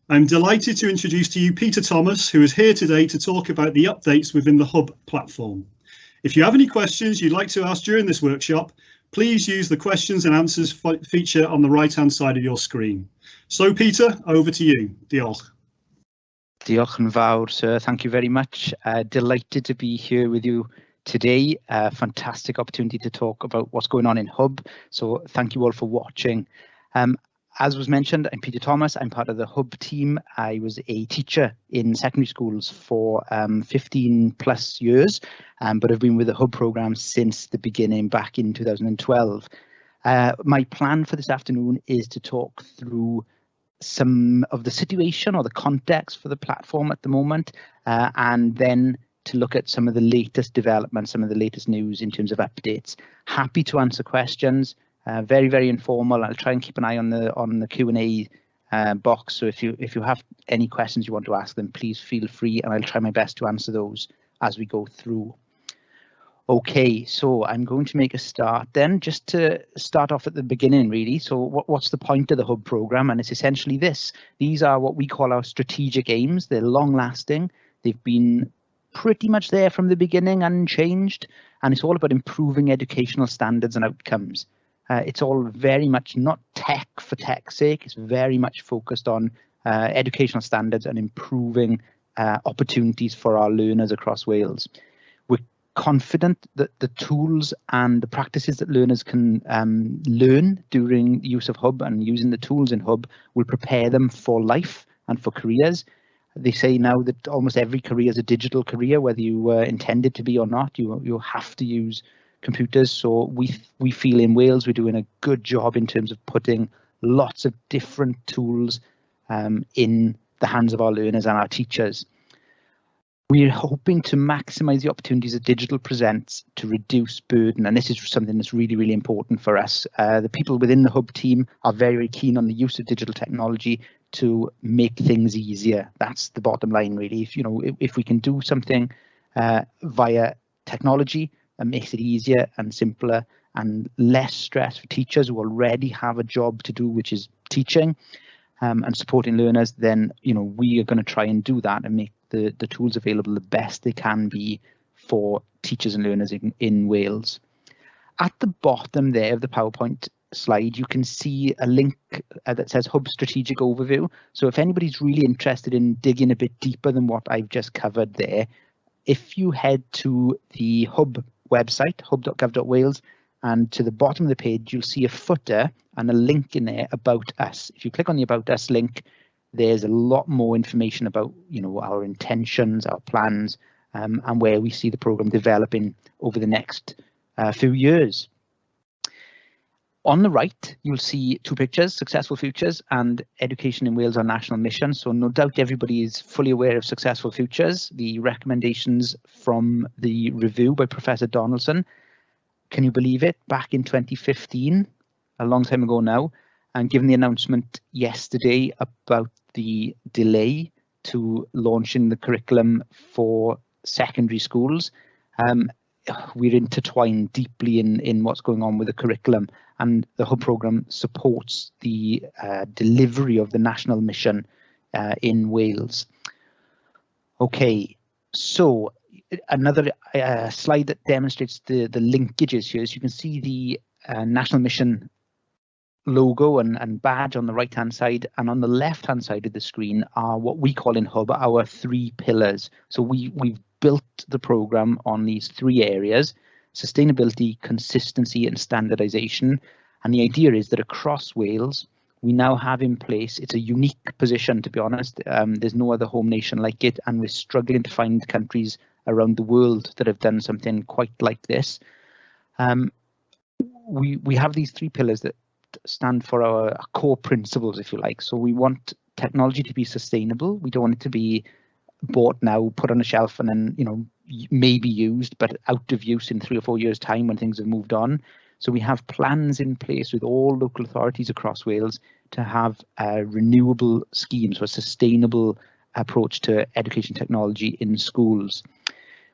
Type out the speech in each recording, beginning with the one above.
I'm delighted to introduce to you Peter Thomas, who is here today to talk about the updates within the Hub platform. If you have any questions you'd like to ask during this workshop, please use the questions and answers feature on the right-hand side of your screen. So Peter, over to you. Diolch. Diolch yn fawr, sir. Thank you very much. Delighted to be here with you today. Fantastic opportunity to talk about what's going on in Hub. So thank you all for watching. As was mentioned, I'm Peter Thomas. I'm part of the Hub team. I was a teacher in secondary schools for 15 plus years, but I've been with the Hub program since the beginning back in 2012. My plan for this afternoon is to talk through some of the situation or the context for the platform at the moment, and then to look at some of the latest developments, some of the latest news in terms of updates. Happy to answer questions. Very, very informal. I'll try and keep an eye on the Q&A box. So if you have any questions you want to ask them, please feel free, and I'll try my best to answer those as we go through. Okay, so I'm going to make a start then, just to start off at the beginning really. So what's the point of the Hub program? And it's essentially this. These are what we call our strategic aims. They're long lasting. They've been pretty much there from the beginning, unchanged. And it's all about improving educational standards and outcomes. It's all very much not tech for tech's sake. It's very much focused on educational standards and improving opportunities for our learners across Wales. We're confident that the tools and the practices that learners can learn during the use of Hub and using the tools in Hub will prepare them for life and for careers. They say now that almost every career is a digital career, whether you were intended to be or not. You have to use computers. So we feel in Wales we're doing a good job in terms of putting lots of different tools in the hands of our learners and our teachers. We're hoping to maximise the opportunities that digital presents to reduce burden, and this is something that's really, really important for us. The people within the Hub team are very, very keen on the use of digital technology to make things easier. That's the bottom line, really. If we can do something via technology, that makes it easier and simpler and less stress for teachers who already have a job to do, which is teaching and supporting learners, then we are going to try and do that and make the tools available the best they can be for teachers and learners in Wales. At the bottom there of the PowerPoint slide, you can see a link that says Hub Strategic Overview. So if anybody's really interested in digging a bit deeper than what I've just covered there, if you head to the Hub website, hub.gov.wales, and to the bottom of the page, you'll see a footer and a link in there about us. If you click on the About Us link, there's a lot more information about our intentions, our plans, and where we see the programme developing over the next few years. On the right, you'll see two pictures, Successful Futures and Education in Wales, our national mission. So no doubt everybody is fully aware of Successful Futures, the recommendations from the review by Professor Donaldson. Can you believe it? Back in 2015, a long time ago now, and given the announcement yesterday about the delay to launching the curriculum for secondary schools, we're intertwined deeply in what's going on with the curriculum, and the Hub programme supports the delivery of the national mission in Wales. Okay, so another slide that demonstrates the linkages here. As you can see, the national mission logo and badge on the right hand side, and on the left hand side of the screen are what we call in Hub our 3 pillars. So we've built the programme on these 3 areas: sustainability, consistency and standardisation. And the idea is that across Wales we now have in place, it's a unique position, to be honest, there's no other home nation like it, and we're struggling to find countries around the world that have done something quite like this. We have these 3 pillars that stand for our core principles, if you like. So we want technology to be sustainable. We don't want it to be bought now, put on a shelf, and then maybe used, but out of use in 3 or 4 years' time when things have moved on. So we have plans in place with all local authorities across Wales to have renewable schemes or a sustainable approach to education technology in schools.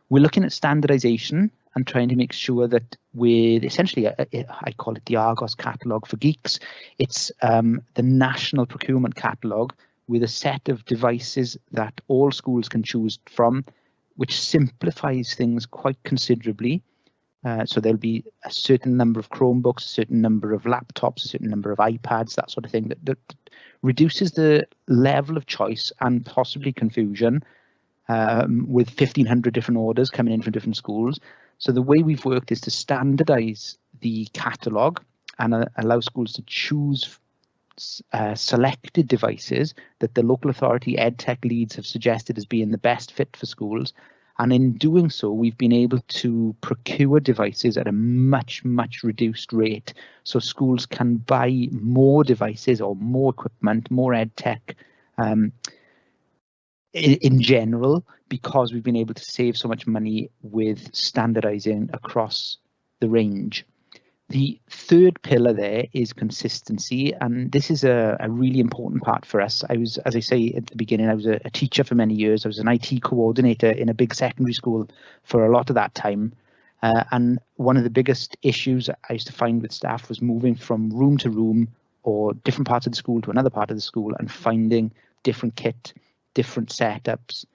We're looking at standardisation and trying to make sure that with essentially, I call it the Argos catalogue for geeks. It's the national procurement catalogue, with a set of devices that all schools can choose from, which simplifies things quite considerably. So there'll be a certain number of Chromebooks, a certain number of laptops, a certain number of iPads, that sort of thing, that reduces the level of choice and possibly confusion with 1,500 different orders coming in from different schools. So the way we've worked is to standardize the catalogue and allow schools to choose selected devices that the local authority EdTech leads have suggested as being the best fit for schools. And in doing so, we've been able to procure devices at a much, much reduced rate. So schools can buy more devices or more equipment, more EdTech in general, because we've been able to save so much money with standardizing across the range. The third pillar there is consistency, and this is a really important part for us. I was, as I say at the beginning, I was a teacher for many years. I was an IT coordinator in a big secondary school for a lot of that time. And one of the biggest issues I used to find with staff was moving from room to room or different parts of the school to another part of the school and finding different kit, different setups,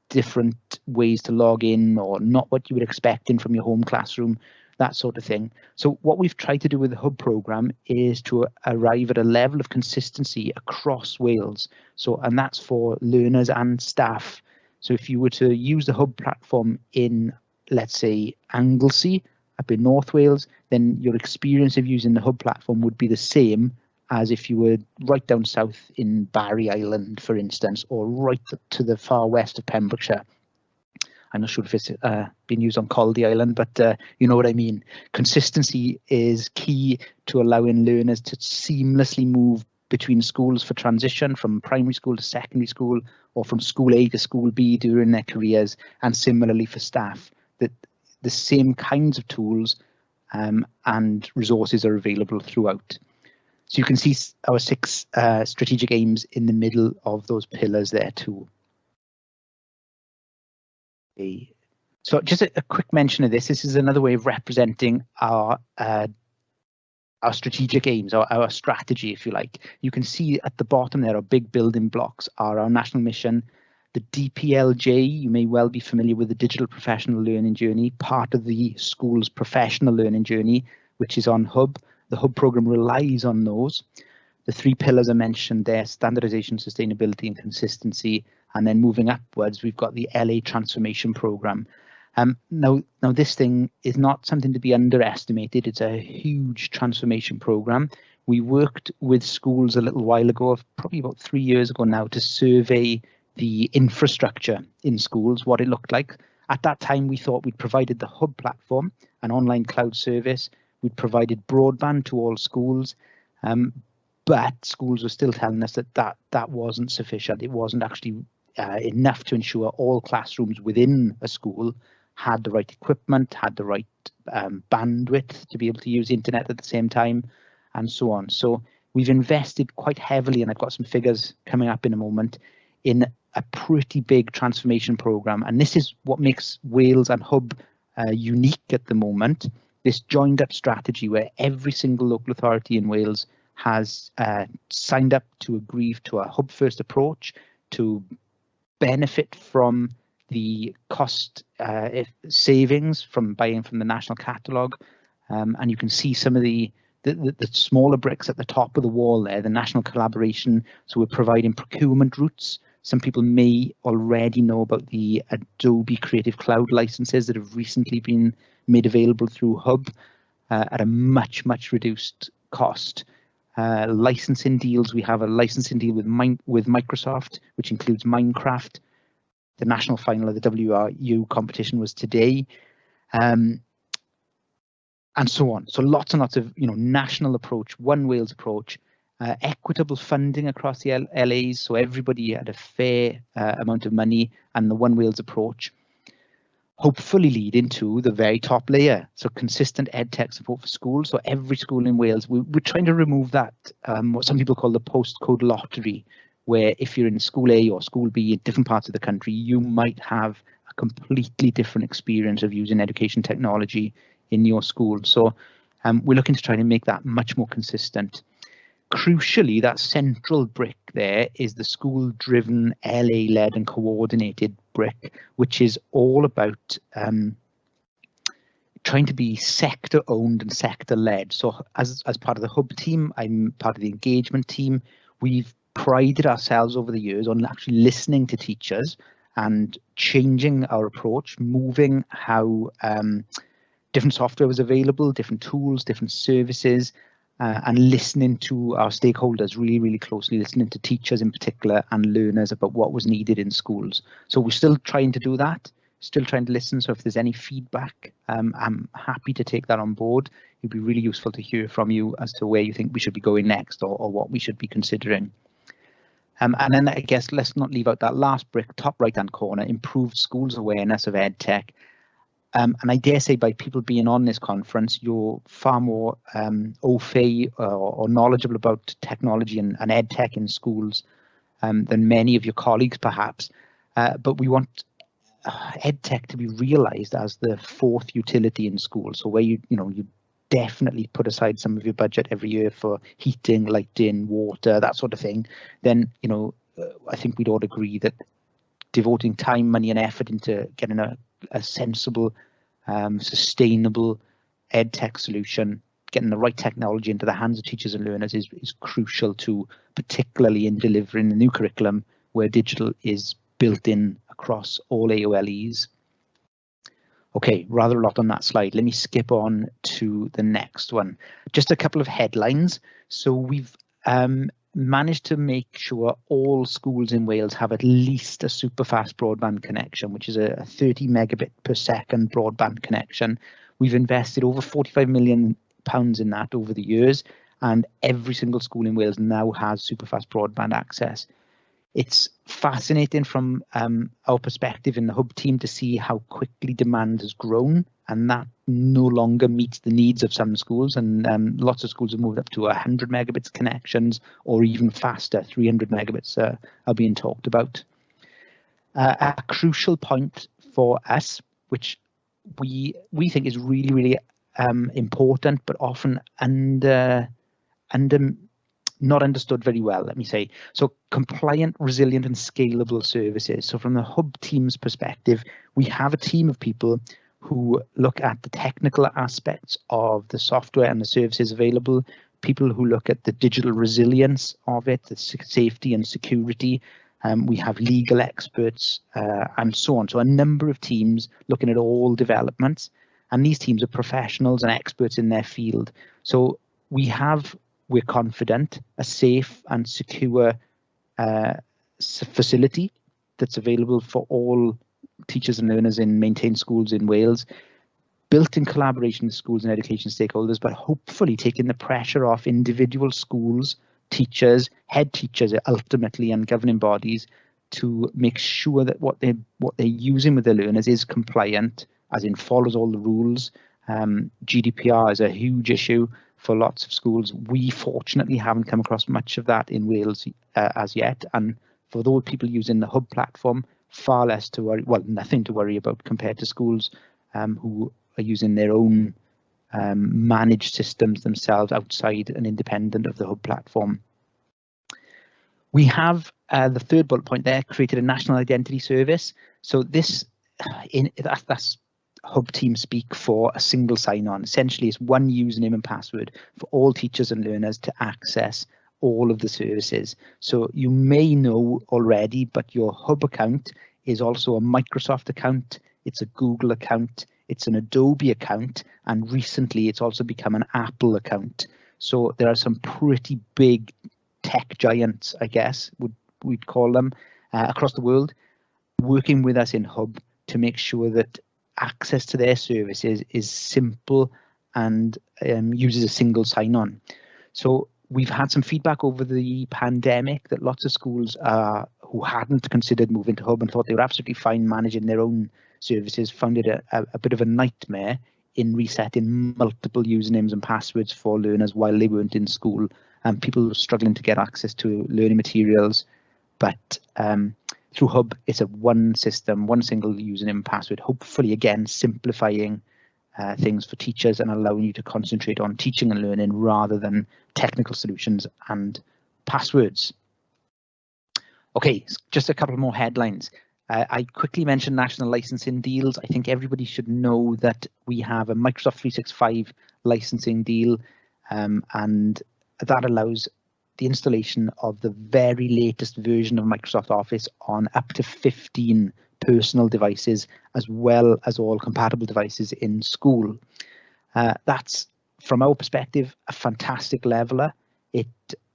different ways to log in, or not what you would expect in from your home classroom, that sort of thing. So what we've tried to do with the Hub programme is to arrive at a level of consistency across Wales. So, and that's for learners and staff. So if you were to use the Hub platform in, let's say, Anglesey up in North Wales, then your experience of using the Hub platform would be the same as if you were right down south in Barry Island, for instance, or right to the far west of Pembrokeshire. I'm not sure if it's been used on Caldy Island, but you know what I mean. Consistency is key to allowing learners to seamlessly move between schools for transition from primary school to secondary school, or from school A to school B during their careers, and similarly for staff, that the same kinds of tools and resources are available throughout. So you can see our 6 strategic aims in the middle of those pillars there too. So just a quick mention of this. This is another way of representing our strategic aims, our strategy, if you like. You can see at the bottom there, our big building blocks are our national mission. The DPLJ, you may well be familiar with the Digital Professional Learning Journey, part of the school's professional learning journey, which is on Hub. The Hub programme relies on those. The 3 pillars are mentioned there: standardization, sustainability and consistency. And then moving upwards, we've got the LA Transformation Programme. Now this thing is not something to be underestimated. It's a huge transformation programme. We worked with schools a little while ago, probably about 3 years ago now, to survey the infrastructure in schools, what it looked like. At that time, we thought we'd provided the Hub platform, an online cloud service. We'd provided broadband to all schools. But schools were still telling us that wasn't sufficient. It wasn't actually enough to ensure all classrooms within a school had the right equipment, had the right bandwidth to be able to use the internet at the same time, and so on. So we've invested quite heavily, and I've got some figures coming up in a moment, in a pretty big transformation programme. And this is what makes Wales and Hub unique at the moment. This joined up strategy where every single local authority in Wales has signed up to agree to a Hub first approach, to benefit from the cost savings from buying from the national catalogue. And you can see some of the smaller bricks at the top of the wall there, the national collaboration. So we're providing procurement routes. Some people may already know about the Adobe Creative Cloud licenses that have recently been made available through Hub at a much, much reduced cost. Licensing deals, we have a licensing deal with Microsoft, which includes Minecraft. The national final of the WRU competition was today, and so on. So lots and lots of national approach, one Wales approach, equitable funding across the LAs, so everybody had a fair amount of money, and the one Wales approach hopefully lead into the very top layer. So consistent EdTech support for schools. So every school in Wales, we're trying to remove that, what some people call the postcode lottery, where if you're in school A or school B in different parts of the country, you might have a completely different experience of using education technology in your school. So we're looking to try to make that much more consistent. Crucially, that central brick there is the school-driven, LA-led and coordinated brick, which is all about trying to be sector-owned and sector-led. So as part of the Hub team, I'm part of the engagement team. We've prided ourselves over the years on actually listening to teachers and changing our approach, moving how different software was available, different tools, different services, and listening to our stakeholders really, really closely, listening to teachers in particular and learners about what was needed in schools. So we're still trying to do that, still trying to listen. So if there's any feedback, I'm happy to take that on board. It'd be really useful to hear from you as to where you think we should be going next, or what we should be considering. And then I guess let's not leave out that last brick, top right-hand corner, improved schools awareness of EdTech. And I dare say by people being on this conference, you're far more au fait or knowledgeable about technology and EdTech in schools than many of your colleagues, perhaps. But we want EdTech to be realised as the fourth utility in schools. So where you definitely put aside some of your budget every year for heating, lighting, water, that sort of thing, then I think we'd all agree that devoting time, money and effort into getting a sensible, sustainable EdTech solution, getting the right technology into the hands of teachers and learners is crucial to, particularly in delivering the new curriculum where digital is built in across all AOLEs. Okay, rather a lot on that slide. Let me skip on to the next one. Just a couple of headlines. So we've managed to make sure all schools in Wales have at least a super fast broadband connection, which is a 30 megabit per second broadband connection. We've invested over £45 million in that over the years, and every single school in Wales now has super fast broadband access. It's fascinating from our perspective in the Hub team to see how quickly demand has grown, and that no longer meets the needs of some schools, and lots of schools have moved up to 100 megabits connections or even faster. 300 megabits are being talked about. A crucial point for us, which we think is really, really important, but often not understood very well, let me say. So compliant, resilient and scalable services. So from the Hub team's perspective, we have a team of people who look at the technical aspects of the software and the services available, people who look at the digital resilience of it, the safety and security. We have legal experts and so on. So a number of teams looking at all developments, and these teams are professionals and experts in their field. So we're confident, a safe and secure facility that's available for all teachers and learners in maintained schools in Wales, built in collaboration with schools and education stakeholders, but hopefully taking the pressure off individual schools, teachers, head teachers ultimately, and governing bodies to make sure that what they're using with their learners is compliant, as in follows all the rules. GDPR is a huge issue for lots of schools. We fortunately haven't come across much of that in Wales as yet, and for those people using the Hub platform, far less to worry, well, nothing to worry about compared to schools who are using their own managed systems themselves outside and independent of the Hub platform. We have the third bullet point there, created a national identity service. So this, that's Hub team speak for a single sign-on. Essentially, it's one username and password for all teachers and learners to access all of the services. So you may know already, but your Hub account is also a Microsoft account, it's a Google account, it's an Adobe account, and recently it's also become an Apple account. So there are some pretty big tech giants, I guess, we'd call them, across the world, working with us in Hub to make sure that access to their services is simple and uses a single sign-on. So we've had some feedback over the pandemic that lots of schools who hadn't considered moving to Hub and thought they were absolutely fine managing their own services found it a bit of a nightmare in resetting multiple usernames and passwords for learners while they weren't in school, and people were struggling to get access to learning materials. But through Hub, it's a one system, one single username and password, hopefully again simplifying things for teachers and allowing you to concentrate on teaching and learning rather than technical solutions and passwords. Okay, just a couple more headlines. I quickly mentioned national licensing deals. I think everybody should know that we have a Microsoft 365 licensing deal, and that allows the installation of the very latest version of Microsoft Office on up to 15 personal devices, as well as all compatible devices in school. That's, from our perspective, a fantastic leveler. It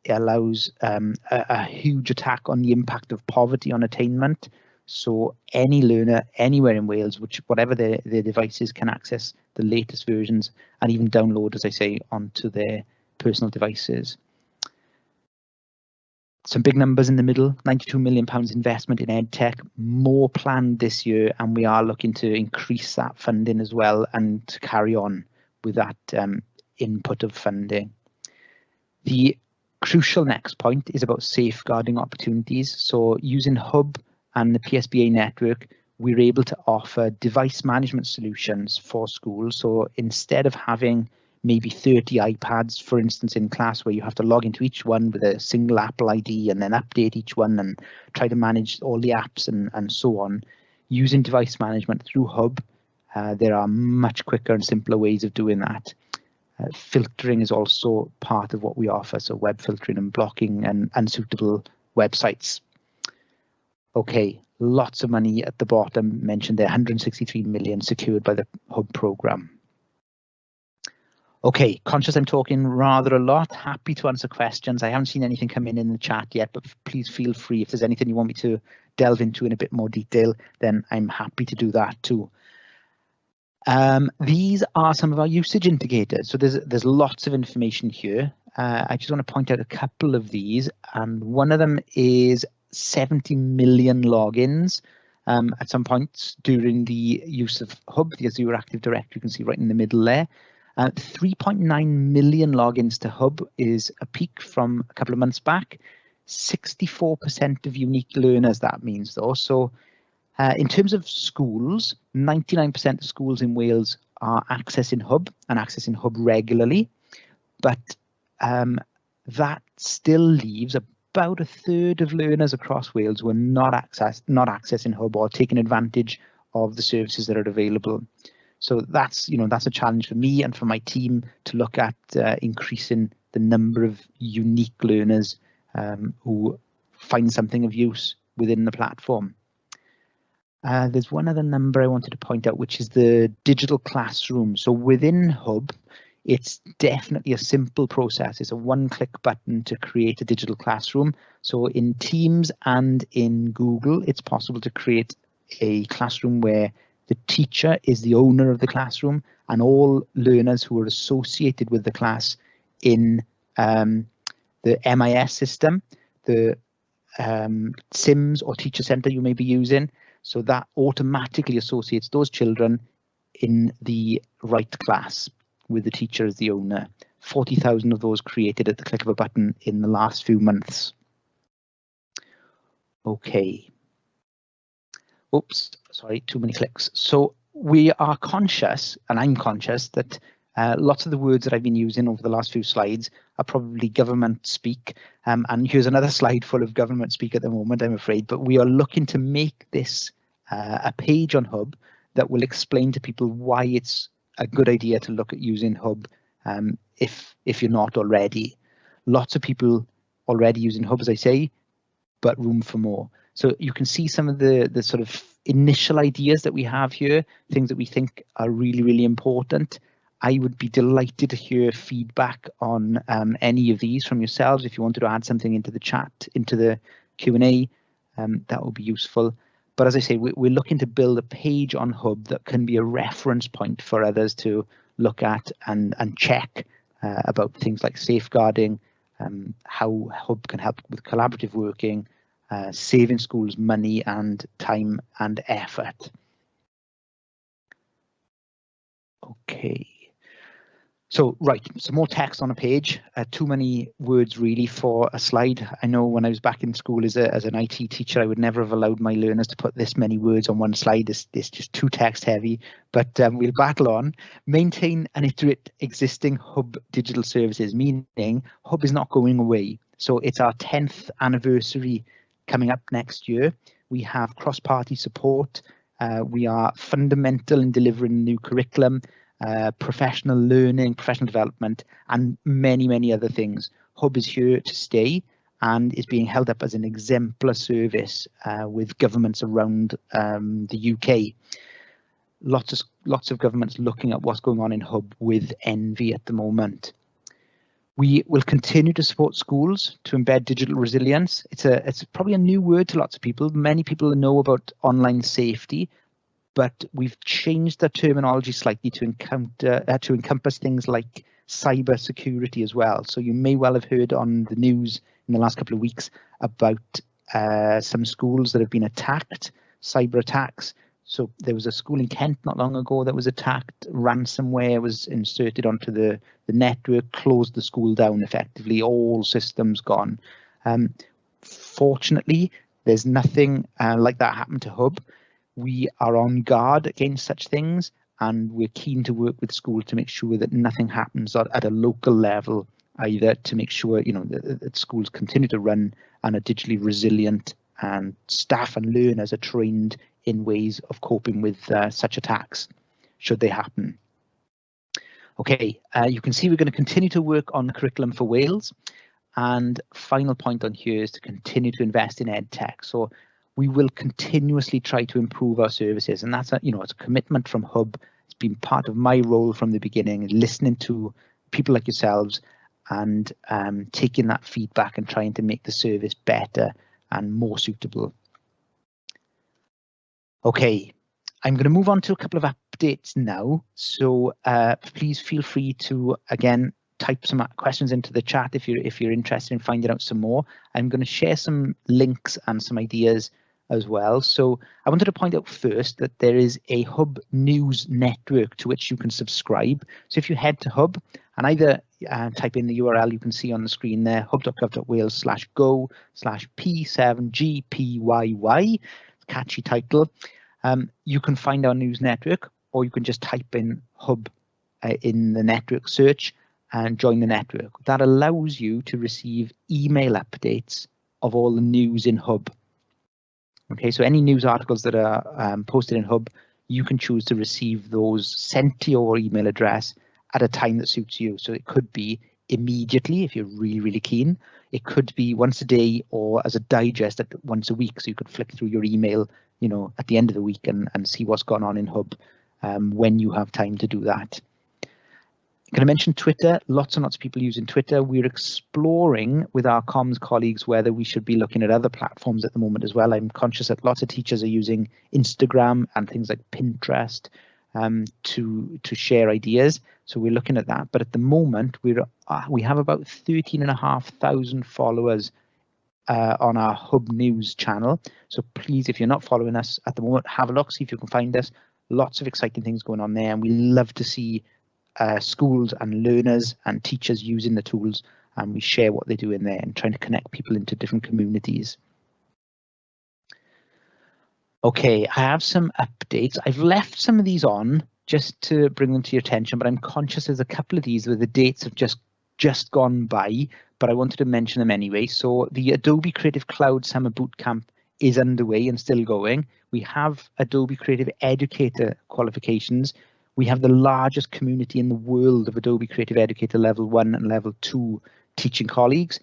allows a huge attack on the impact of poverty on attainment. So any learner anywhere in Wales, whatever their devices, can access the latest versions and even download, as I say, onto their personal devices. Some big numbers in the middle: £92 million investment in EdTech, more planned this year, and we are looking to increase that funding as well and to carry on with that input of funding. The crucial next point is about safeguarding opportunities. So using Hub and the PSBA network, we're able to offer device management solutions for schools. So instead of having maybe 30 iPads, for instance, in class, where you have to log into each one with a single Apple ID and then update each one and try to manage all the apps and so on, using device management through Hub, there are much quicker and simpler ways of doing that. Filtering is also part of what we offer, so web filtering and blocking and unsuitable websites. Okay, lots of money at the bottom mentioned there, 163 million secured by the Hub programme. Okay, conscious I'm talking rather a lot, happy to answer questions. I haven't seen anything come in the chat yet, but please feel free. If there's anything you want me to delve into in a bit more detail, then I'm happy to do that too. These are some of our usage indicators. So there's lots of information here. I just want to point out a couple of these, and one of them is 70 million logins at some points during the use of Hub, the Azure Active Directory. You can see right in the middle there. 3.9 million logins to Hub is a peak from a couple of months back. 64% of unique learners, that means though. So in terms of schools, 99% of schools in Wales are accessing Hub and accessing Hub regularly, but that still leaves about a third of learners across Wales who are not accessing Hub or taking advantage of the services that are available. So that's a challenge for me and for my team to look at increasing the number of unique learners who find something of use within the platform. There's one other number I wanted to point out, which is the digital classroom. So within Hub, it's definitely a simple process. It's a one-click button to create a digital classroom. So in Teams and in Google, it's possible to create a classroom where the teacher is the owner of the classroom, and all learners who are associated with the class in the MIS system, the SIMS or teacher center you may be using. So that automatically associates those children in the right class with the teacher as the owner. 40,000 of those created at the click of a button in the last few months. Okay. Oops, sorry, too many clicks. So we are conscious, and I'm conscious, that lots of the words that I've been using over the last few slides are probably government speak. And here's another slide full of government speak at the moment, I'm afraid, but we are looking to make this a page on Hub that will explain to people why it's a good idea to look at using Hub if you're not already. Lots of people already using Hub, as I say, but room for more. So you can see some of the sort of initial ideas that we have here, things that we think are really, really important. I would be delighted to hear feedback on any of these from yourselves. If you wanted to add something into the chat, into the Q&A, that would be useful. But as I say, we're looking to build a page on Hub that can be a reference point for others to look at and check about things like safeguarding, how Hub can help with collaborative working, saving schools money and time and effort. Okay. So, right, some more text on a page, too many words really for a slide. I know when I was back in school as an IT teacher, I would never have allowed my learners to put this many words on one slide. It's just too text heavy, but we'll battle on. Maintain and iterate existing Hub digital services, meaning Hub is not going away. So it's our 10th anniversary coming up next year. We have cross-party support. We are fundamental in delivering new curriculum, professional learning, professional development, and many, many other things. Hub is here to stay and is being held up as an exemplar service with governments around the UK. Lots of governments looking at what's going on in Hub with envy at the moment. We will continue to support schools to embed digital resilience. It's probably a new word to lots of people. Many people know about online safety, but we've changed the terminology slightly to encompass things like cyber security as well. So you may well have heard on the news in the last couple of weeks about some schools that have been attacked, cyber attacks. So there was a school in Kent not long ago that was attacked, ransomware was inserted onto the network, closed the school down effectively, all systems gone. Fortunately, there's nothing like that happened to Hub. We are on guard against such things, and we're keen to work with schools to make sure that nothing happens at a local level, either to make sure that schools continue to run and are digitally resilient, and staff and learners are trained in ways of coping with such attacks, should they happen. Okay, you can see we're going to continue to work on the curriculum for Wales, and final point on here is to continue to invest in EdTech. So we will continuously try to improve our services, and that's it's a commitment from Hub. It's been part of my role from the beginning, listening to people like yourselves and taking that feedback and trying to make the service better and more suitable. Okay, I'm going to move on to a couple of updates now. So please feel free to again type some questions into the chat if you're interested in finding out some more. I'm going to share some links and some ideas as well. So I wanted to point out first that there is a Hub news network to which you can subscribe. So if you head to Hub and either type in the URL you can see on the screen there, hub.gov.wales/go/P7GPYY, catchy title, you can find our news network, or you can just type in Hub in the network search and join the network. That allows you to receive email updates of all the news in Hub. Okay, so any news articles that are posted in Hub, you can choose to receive those sent to your email address at a time that suits you. So it could be immediately if you're really, really keen. It could be once a day or as a digest once a week. So you could flick through your email, at the end of the week and see what's gone on in Hub when you have time to do that. I'm going to mention Twitter. Lots and lots of people using Twitter. We're exploring with our comms colleagues whether we should be looking at other platforms at the moment as well. I'm conscious that lots of teachers are using Instagram and things like Pinterest to share ideas. So we're looking at that. But at the moment, we have about 13,500 followers on our Hub News channel. So please, if you're not following us at the moment, have a look, see if you can find us. Lots of exciting things going on there, and we love to see schools and learners and teachers using the tools, and we share what they do in there and trying to connect people into different communities. Okay, I have some updates. I've left some of these on just to bring them to your attention, but I'm conscious there's a couple of these where the dates have just gone by, but I wanted to mention them anyway. So the Adobe Creative Cloud Summer Bootcamp is underway and still going. We have Adobe Creative Educator qualifications. We have the largest community in the world of Adobe Creative Educator Level 1 and Level 2 teaching colleagues.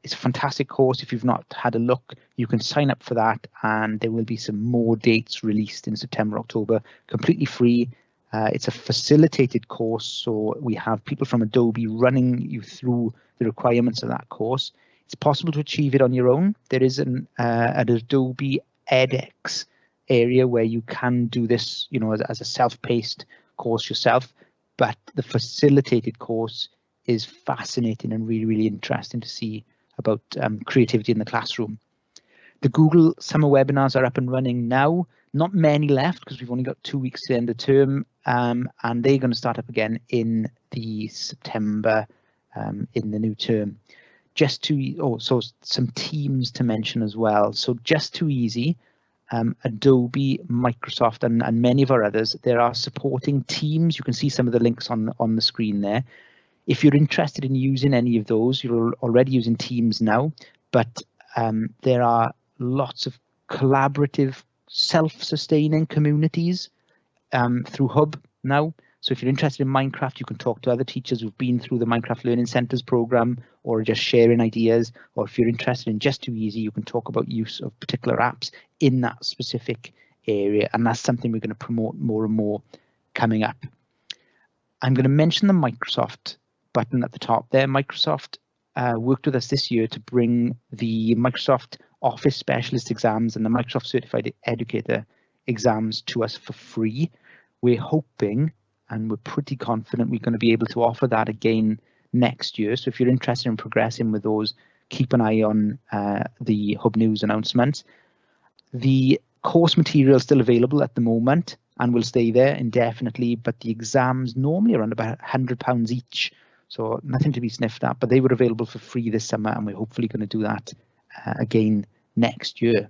It's a fantastic course. If you've not had a look, you can sign up for that, and there will be some more dates released in September, October, completely free. It's a facilitated course, so we have people from Adobe running you through the requirements of that course. It's possible to achieve it on your own. There is an Adobe edX area where you can do this, as a self-paced course yourself, but the facilitated course is fascinating and really, really interesting to see about creativity in the classroom. The Google summer webinars are up and running now. Not many left because we've only got 2 weeks to end the term, and they're going to start up again in the September in the new term. Just to, so some teams to mention as well. So Just Too Easy, Adobe, Microsoft, and many of our others, there are supporting teams. You can see some of the links on the screen there. If you're interested in using any of those, you're already using Teams now, but there are lots of collaborative, self-sustaining communities through Hub now. So if you're interested in Minecraft, you can talk to other teachers who've been through the Minecraft Learning Centres program, or just sharing ideas. Or if you're interested in Just Too Easy, you can talk about use of particular apps in that specific area. And that's something we're going to promote more and more coming up. I'm going to mention the Microsoft button at the top there. Microsoft worked with us this year to bring the Microsoft Office Specialist exams and the Microsoft Certified Educator exams to us for free. We're hoping, and we're pretty confident, we're going to be able to offer that again next year. So if you're interested in progressing with those, keep an eye on the Hub News announcements. The course material is still available at the moment and will stay there indefinitely, but the exams normally around about £100 each. So nothing to be sniffed at, but they were available for free this summer, and we're hopefully going to do that again next year.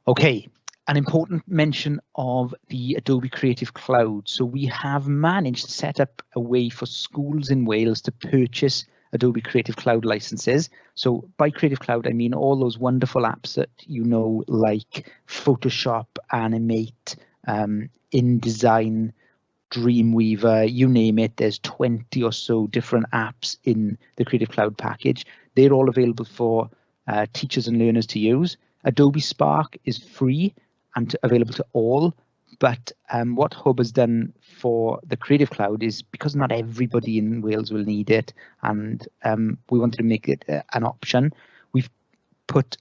Okay, an important mention of the Adobe Creative Cloud. So we have managed to set up a way for schools in Wales to purchase Adobe Creative Cloud licenses. So by Creative Cloud, I mean all those wonderful apps that you know, like Photoshop, Animate, InDesign, Dreamweaver, you name it. There's 20 or so different apps in the Creative Cloud package. They're all available for teachers and learners to use. Adobe Spark is free and available to all, but what Hub has done for the Creative Cloud is, because not everybody in Wales will need it, and we wanted to make it an option, we've put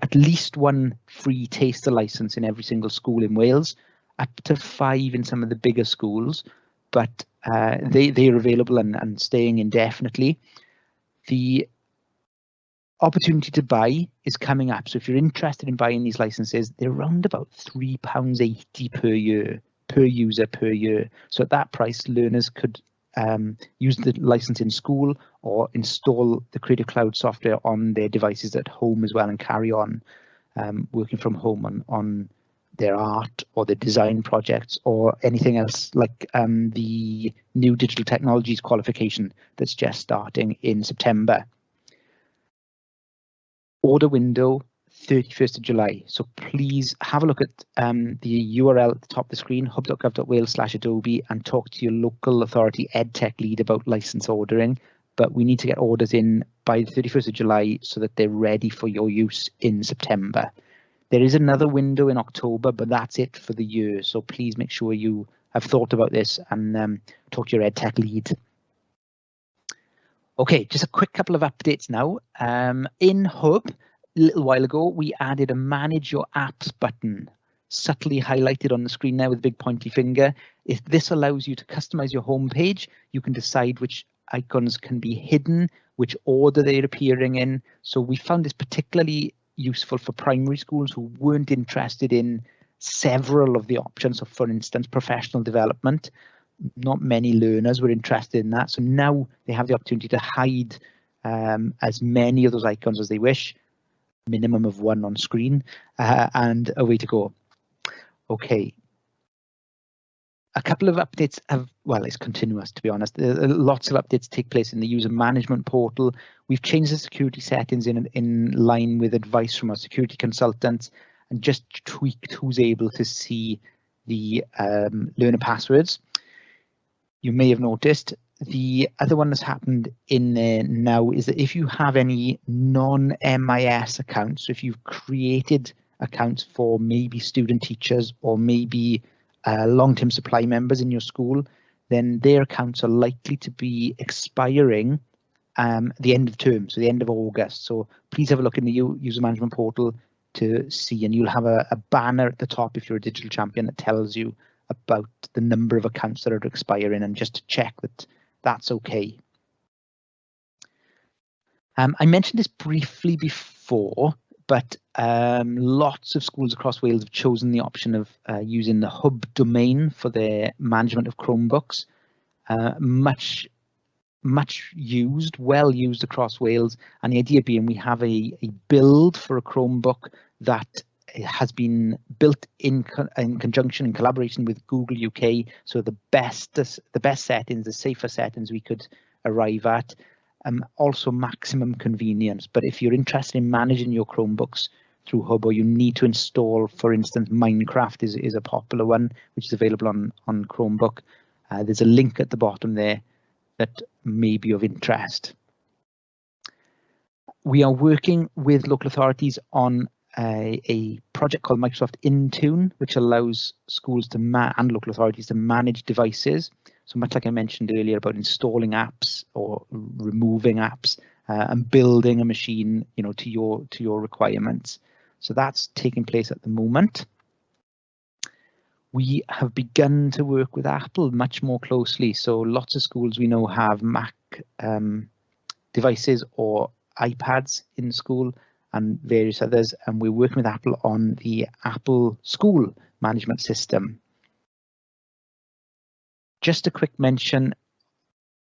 at least one free taster license in every single school in Wales, up to 5 in some of the bigger schools, but they are available and staying indefinitely. The opportunity to buy is coming up. So if you're interested in buying these licenses, they're around about £3.80 per year, per user per year. So at that price, learners could use the license in school or install the Creative Cloud software on their devices at home as well, and carry on working from home on their art or their design projects or anything else, like the new digital technologies qualification that's just starting in September. Order window 31st of July. So please have a look at the URL at the top of the screen, hub.gov.wales/Adobe, and talk to your local authority EdTech lead about license ordering. But we need to get orders in by the 31st of July so that they're ready for your use in September. There is another window in October, but that's it for the year. So please make sure you have thought about this and talk to your EdTech lead. Okay, just a quick couple of updates now. In Hub, a little while ago, we added a Manage Your Apps button, subtly highlighted on the screen now with a big pointy finger. If this allows you to customize your home page, you can decide which icons can be hidden, which order they're appearing in. So we found this particularly useful for primary schools who weren't interested in several of the options. So for instance, professional development. Not many learners were interested in that. So now they have the opportunity to hide as many of those icons as they wish, minimum of 1 on screen, and away to go. Okay. A couple of updates have, well, it's continuous, to be honest. Lots of updates take place in the user management portal. We've changed the security settings in line with advice from our security consultants, and just tweaked who's able to see the learner passwords. You may have noticed the other one that's happened in there now is that if you have any non-MIS accounts, so if you've created accounts for maybe student teachers or maybe long-term supply members in your school, then their accounts are likely to be expiring the end of term, so the end of August. So please have a look in the user management portal to see, and you'll have a banner at the top if you're a digital champion that tells you about the number of accounts that are expiring, and just to check that that's okay. I mentioned this briefly before, but lots of schools across Wales have chosen the option of using the hub domain for their management of Chromebooks. Much used, well used across Wales, and the idea being we have a build for a Chromebook that has been built in conjunction, in collaboration with Google UK. So the best settings, the safer settings we could arrive at. Also maximum convenience. But if you're interested in managing your Chromebooks through Hub, or you need to install, for instance, Minecraft is a popular one, which is available on Chromebook. There's a link at the bottom there that may be of interest. We are working with local authorities on a project called Microsoft Intune, which allows schools to and local authorities to manage devices. So much like I mentioned earlier about installing apps or removing apps and building a machine, to your requirements. So that's taking place at the moment. We have begun to work with Apple much more closely. So lots of schools we know have Mac devices or iPads in school and various others, and we're working with Apple on the Apple School Management System. Just a quick mention,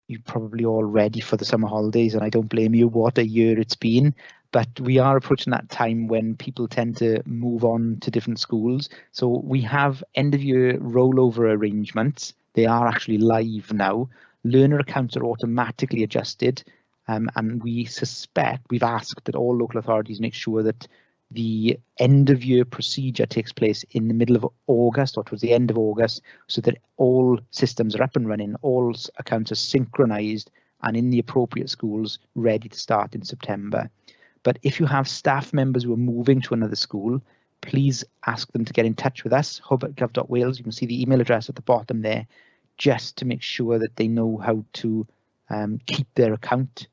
you're probably all ready for the summer holidays, and I don't blame you, what a year it's been, but we are approaching that time when people tend to move on to different schools. So we have end of year rollover arrangements. They are actually live now. Learner accounts are automatically adjusted, and we've asked that all local authorities make sure that the end of year procedure takes place in the middle of August or towards the end of August, so that all systems are up and running, all accounts are synchronized and in the appropriate schools ready to start in September. But if you have staff members who are moving to another school, please ask them to get in touch with us, hub@gov.wales. You can see the email address at the bottom there, just to make sure that they know how to keep their account.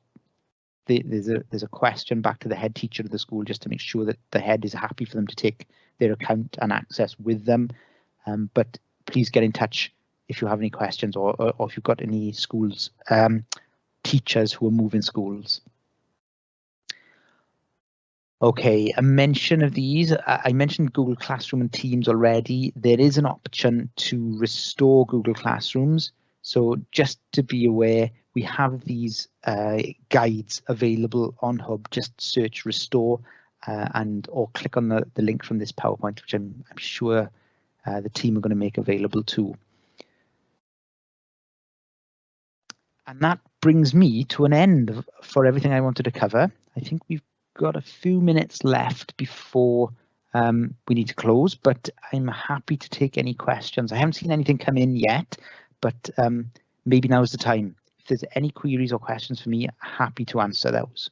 There's a question back to the head teacher of the school just to make sure that the head is happy for them to take their account and access with them. But please get in touch if you have any questions or if you've got any schools, teachers who are moving schools. Okay, a mention of these. I mentioned Google Classroom and Teams already. There is an option to restore Google Classrooms. So just to be aware, we have these guides available on Hub. Just search restore or click on the link from this PowerPoint, which I'm sure the team are going to make available too. And that brings me to an end for everything I wanted to cover. I think we've got a few minutes left before we need to close, but I'm happy to take any questions. I haven't seen anything come in yet, but maybe now is the time. If there's any queries or questions for me, happy to answer those.